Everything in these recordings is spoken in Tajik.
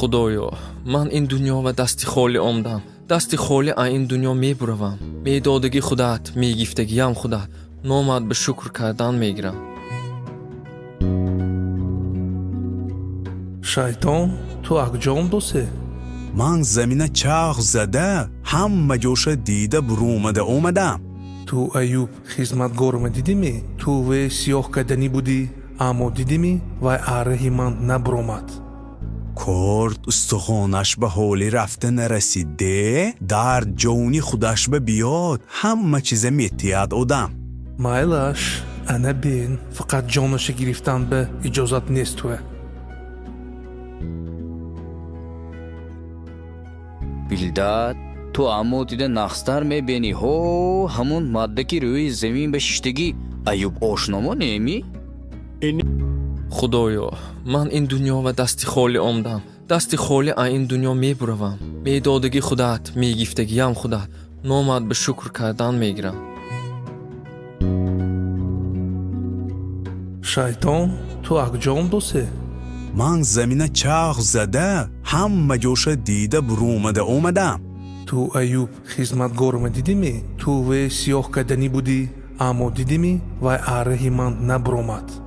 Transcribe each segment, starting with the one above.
خدایا من این دنیا و دستی خالی آمدم. دستی خالی این دنیا میبروم. میدادگی خودت، میگفتگی هم خودت. نامد به شکر کردن میگیرم. شیطان تو اکجام دوسته؟ من زمین چاق زده همه جوش دیده برومده اومدم. تو ایوب خدمتگارم دیدیمی؟ تو وی سیاه کدنی بودی اما دیدیمی و اره من نبرومد. کرد استخونش به حالی رفته نرسیده در جونی خودش به بیاد همه چیز میتید آدم. مایلش انا بین فقط جانش گرفتن به اجازت نیست توه. Bildat, tu ammo dide naqstar mebeni ho hamun madde ki ruyi zemin be shishtagi Ayub oshnomo nemi? خدایا من این دنیا و دستی خالی آمدم. دستی خالی این دنیا میبروم. میدادگی خودت، میگفتگی هم خودت. نامد به شکر کردن میگیرم. شیطان تو اکجام دوسته؟ من زمین چاق زده همه جوش دیده برومده اومدم. تو ایوب خدمتگارم دیدیمی؟ تو وی سیاه کدنی بودی اما دیدیمی و اره من نبرومد.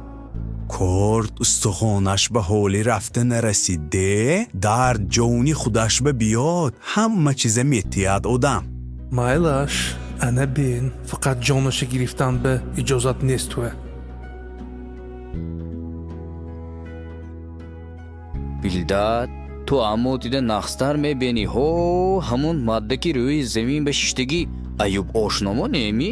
کرد استخونش به حالی رفته نرسیده در جونی خودش به بیاد همه چیز میتید آدم. مایلش انا بین فقط جانش گرفتن به اجازت نیست توه. Bildat, tu ammo dide naqstar mebeni ho hamun madde ki ruyi zemin be shishtagi Ayub oshnomo nemi?